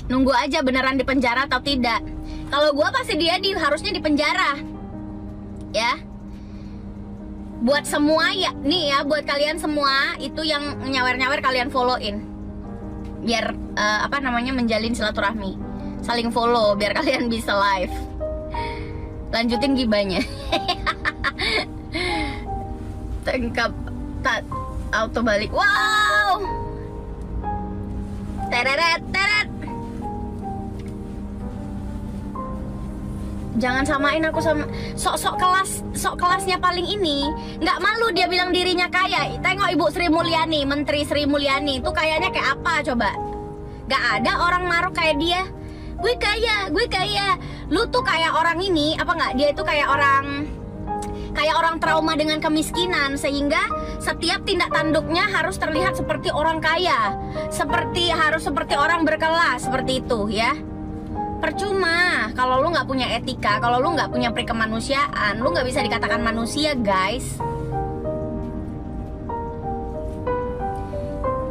Nunggu aja beneran di penjara atau tidak. Kalau gue pasti dia harusnya di penjara. Ya. Buat semua ya, nih ya, buat kalian semua itu yang nyawer-nyawer kalian follow-in. Biar menjalin silaturahmi. Saling follow biar kalian bisa live. Lanjutin gibahnya. Tangkap auto balik. Wow. Tereret. Jangan samain aku sama sok kelasnya paling ini. Nggak malu dia bilang dirinya kaya. Tengok Ibu Sri Mulyani, Menteri Sri Mulyani itu kayaknya kayak apa coba? Nggak ada orang maruk kayak dia. Gue kaya. Lu tuh kayak orang ini apa nggak? Dia itu kayak orang trauma dengan kemiskinan, sehingga setiap tindak tanduknya harus terlihat seperti orang kaya, harus seperti orang berkelas, seperti itu ya. Percuma kalau lu nggak punya etika, kalau lu nggak punya perikemanusiaan, lu nggak bisa dikatakan manusia, guys.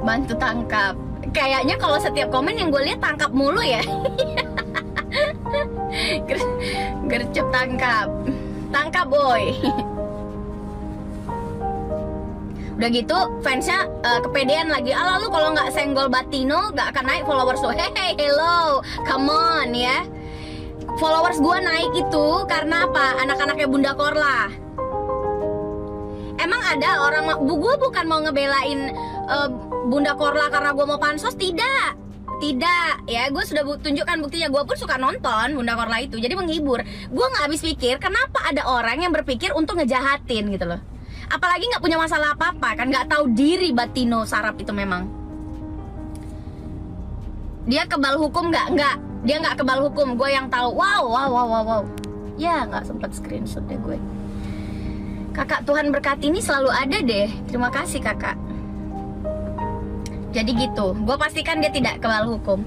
Bantu tangkap. Kayaknya kalau setiap komen yang gue lihat tangkap mulu ya. Gercep tangkap boy. Udah gitu fansnya kepedean lagi. Ala lu kalau nggak senggol Batino nggak akan naik followers lu. Hey hello, come on ya. Followers gua naik itu karena apa? Anak-anaknya Bunda Korla. Emang ada orang, gua bukan mau ngebelain Bunda Korla karena gua mau pansos, tidak ya, gue sudah tunjukkan buktinya. Gue pun suka nonton Bunda Korla itu, jadi menghibur. Gue nggak habis pikir kenapa ada orang yang berpikir untuk ngejahatin gitu loh. Apalagi nggak punya masalah apa-apa kan, nggak tahu diri Batino Sarap itu memang. Dia kebal hukum nggak? Dia nggak kebal hukum. Gue yang tahu. Wow. Ya nggak sempet screenshot deh gue. Kakak Tuhan berkati ini selalu ada deh. Terima kasih kakak. Jadi gitu, gue pastikan dia tidak kebal hukum.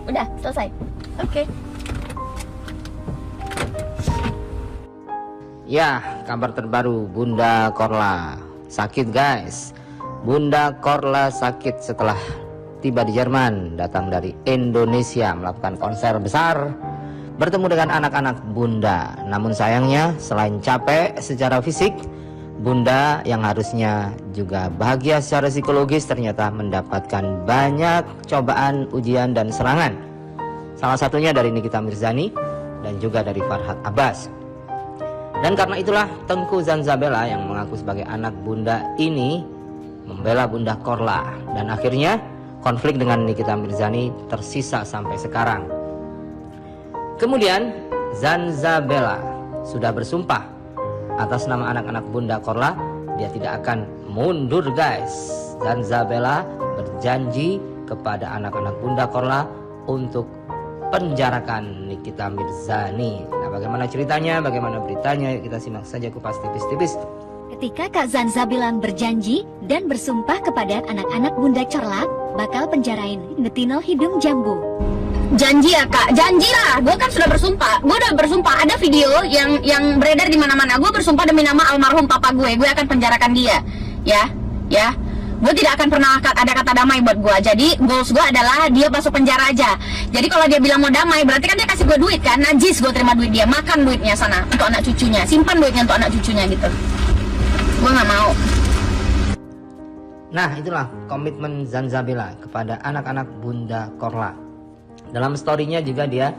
Udah, selesai. Oke. Ya, kabar terbaru Bunda Korla sakit guys. Bunda Korla sakit setelah tiba di Jerman, datang dari Indonesia melakukan konser besar, bertemu dengan anak-anak Bunda. Namun sayangnya selain capek secara fisik, Bunda yang harusnya juga bahagia secara psikologis ternyata mendapatkan banyak cobaan, ujian, dan serangan. Salah satunya dari Nikita Mirzani dan juga dari Farhad Abbas. Dan karena itulah Tengku Zanzabela yang mengaku sebagai anak Bunda ini membela Bunda Korla. Dan akhirnya konflik dengan Nikita Mirzani tersisa sampai sekarang. Kemudian Zanzabela sudah bersumpah atas nama anak-anak Bunda Korla, dia tidak akan mundur guys. Zanzabela berjanji kepada anak-anak Bunda Korla untuk penjarakan Nikita Mirzani. Nah, bagaimana ceritanya, bagaimana beritanya, yuk kita simak saja kupas tipis-tipis. Ketika Kak Zanzabela berjanji dan bersumpah kepada anak-anak Bunda Korla bakal penjarain Ngetino Hidung Jambu. Janji ya kak, janji lah. Gue kan sudah bersumpah. Gue udah bersumpah. Ada video yang beredar di mana-mana. Gue bersumpah demi nama almarhum papa gue akan penjarakan dia. Ya. Gue tidak akan pernah ada kata damai buat gue. Jadi goals gue adalah dia masuk penjara aja. Jadi kalau dia bilang mau damai, berarti kan dia kasih gue duit kan. Najis gue terima duit dia, makan duitnya sana untuk anak cucunya, simpan duitnya untuk anak cucunya gitu. Gue nggak mau. Nah, itulah komitmen Zanzabela kepada anak-anak Bunda Korla. Dalam story-nya juga dia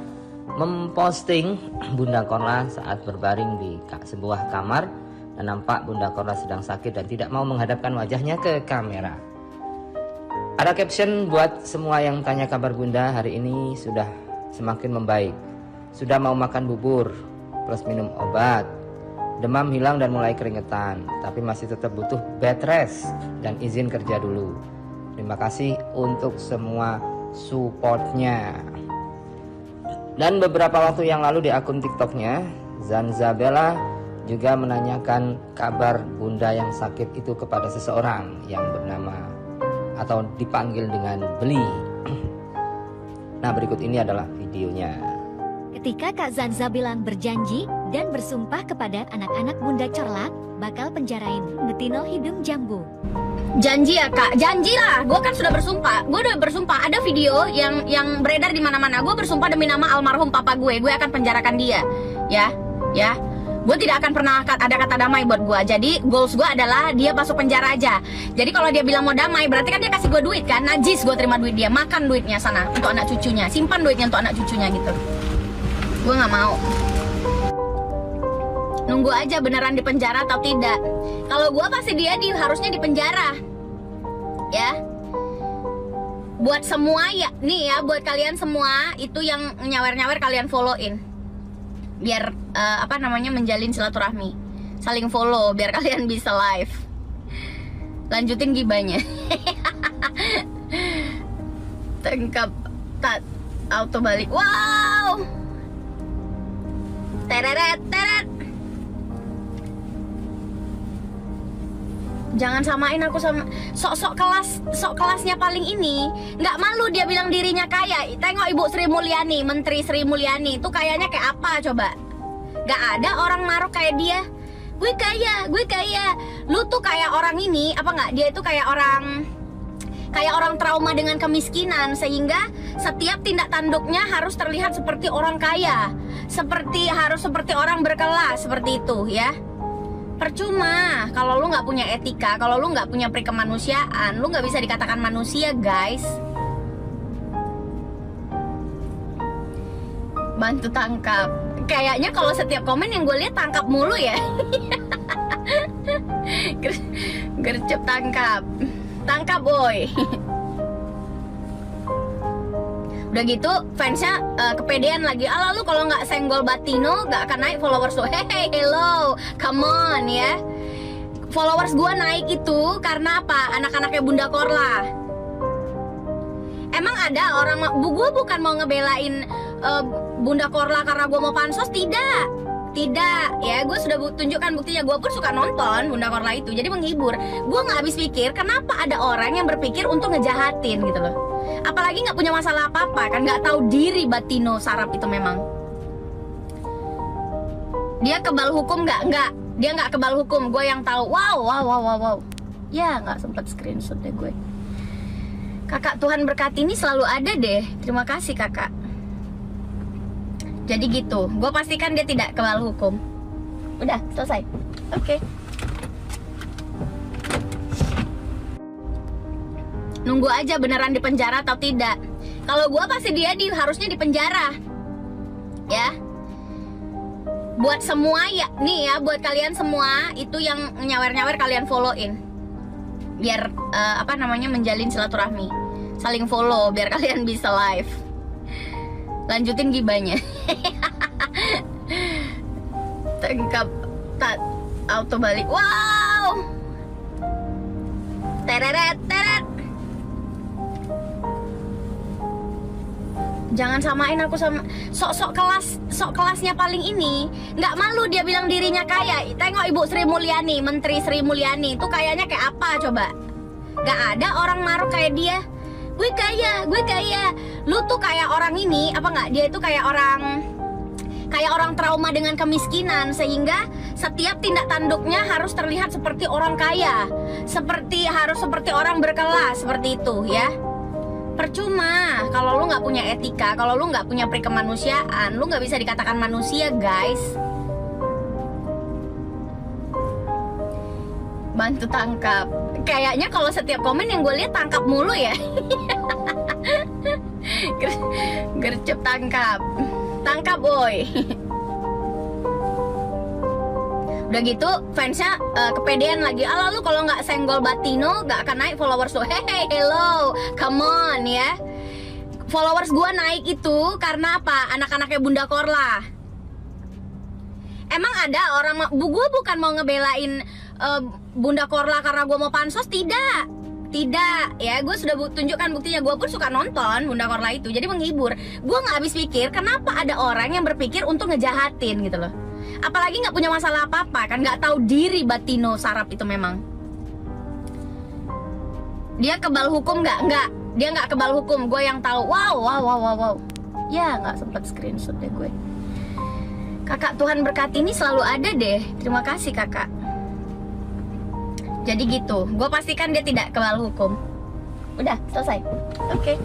memposting Bunda Korla saat berbaring di sebuah kamar dan nampak Bunda Korla sedang sakit dan tidak mau menghadapkan wajahnya ke kamera. Ada caption buat semua yang tanya kabar Bunda, hari ini sudah semakin membaik. Sudah mau makan bubur plus minum obat. Demam hilang dan mulai keringetan, tapi masih tetap butuh bed rest dan izin kerja dulu. Terima kasih untuk semua supportnya. Dan beberapa waktu yang lalu di akun TikToknya, Zanzabela juga menanyakan kabar Bunda yang sakit itu kepada seseorang yang bernama atau dipanggil dengan Beli. Nah, berikut ini adalah videonya. Ketika Kak Zanzabela berjanji dan bersumpah kepada anak-anak Bunda Korla bakal penjarain Ngetino Hidung Jambu. Janji ya kak, janji lah. Gue kan sudah bersumpah. Gue udah bersumpah. Ada video yang beredar di mana-mana. Gue bersumpah demi nama almarhum papa gue akan penjarakan dia. Ya. Gue tidak akan pernah ada kata damai buat gue. Jadi goals gue adalah dia masuk penjara aja. Jadi kalau dia bilang mau damai, berarti kan dia kasih gue duit kan. Najis gue terima duit dia, makan duitnya sana untuk anak cucunya, simpan duitnya untuk anak cucunya gitu. Gue nggak mau. Nunggu aja beneran di penjara atau tidak. Kalau gue pasti dia harusnya di penjara. Ya. Buat semua ya, nih ya, buat kalian semua itu yang nyawer-nyawer kalian follow-in. Biar menjalin silaturahmi. Saling follow biar kalian bisa live. Lanjutin gibahnya. Tangkap auto balik. Wow. Teret. Jangan samain aku sama sok kelasnya paling ini. Nggak malu dia bilang dirinya kaya. Tengok Ibu Sri Mulyani, Menteri Sri Mulyani itu kayaknya kayak apa coba? Nggak ada orang maruk kayak dia. Gue kaya. Lu tuh kayak orang ini apa nggak? Dia itu kayak orang trauma dengan kemiskinan, sehingga setiap tindak tanduknya harus terlihat seperti orang kaya, harus seperti orang berkelas, seperti itu ya. Percuma kalau lu nggak punya etika, kalau lu nggak punya perikemanusiaan, lu nggak bisa dikatakan manusia, guys. Bantu tangkap. Kayaknya kalau setiap komen yang gue lihat tangkap mulu ya. Gercep tangkap boy. Udah gitu fansnya kepedean lagi. Ala lu kalau nggak senggol Batino nggak akan naik followers lu. Hey hello, come on ya. Followers gua naik itu karena apa? Anak-anaknya Bunda Korla. Emang ada orang, gua bukan mau ngebelain Bunda Korla karena gua mau pansos, tidak ya, gue sudah tunjukkan buktinya. Gue pun suka nonton Bunda Korla itu, jadi menghibur. Gue nggak habis pikir kenapa ada orang yang berpikir untuk ngejahatin gitu loh. Apalagi nggak punya masalah apa-apa kan, nggak tahu diri Batino Sarap itu memang. Dia kebal hukum nggak? Dia nggak kebal hukum. Gue yang tahu. Wow. Ya nggak sempet screenshot deh gue. Kakak Tuhan berkati ini selalu ada deh. Terima kasih kakak. Jadi gitu, gue pastikan dia tidak kebal hukum. Udah, selesai. Oke. Nunggu aja beneran di penjara atau tidak. Kalau gue pasti dia harusnya di penjara. Ya. Buat semua ya, nih ya, buat kalian semua itu yang nyawer-nyawer kalian follow-in. Biar menjalin silaturahmi. Saling follow biar kalian bisa live. Lanjutin gibahnya. Tangkap auto balik. Wow. Teret. Jangan samain aku sama sok kelasnya paling ini. Nggak malu dia bilang dirinya kaya. Tengok Ibu Sri Mulyani, Menteri Sri Mulyani itu kayaknya kayak apa coba? Nggak ada orang maruk kayak dia. Gue kaya. Lu tuh kayak orang ini apa nggak? Dia itu kayak orang trauma dengan kemiskinan, sehingga setiap tindak tanduknya harus terlihat seperti orang kaya, harus seperti orang berkelas, seperti itu ya. Percuma kalau lu nggak punya etika, kalau lu nggak punya perikemanusiaan, lu nggak bisa dikatakan manusia, guys. Bantu tangkap. Kayaknya kalau setiap komen yang gue lihat tangkap mulu ya. Gercep tangkap boy. Udah gitu fansnya kepedean lagi. Ala lu kalau nggak senggol Batino nggak akan naik followers lu. Hey hello, come on ya. Followers gue naik itu karena apa? Anak-anaknya Bunda Korla. Emang ada orang, gue bukan mau ngebelain Bunda Korla karena gue mau pansos, tidak ya, gue sudah tunjukkan buktinya. Gue pun suka nonton Bunda Korla itu, jadi menghibur. Gue nggak habis pikir kenapa ada orang yang berpikir untuk ngejahatin gitu loh. Apalagi nggak punya masalah apa-apa kan, nggak tahu diri Batino Sarap itu memang. Dia kebal hukum nggak? Dia nggak kebal hukum. Gue yang tahu. Wow. Ya nggak sempet screenshot deh gue. Kakak Tuhan berkati ini selalu ada deh. Terima kasih kakak. Jadi gitu, gue pastikan dia tidak kebal hukum. Udah, selesai. Oke.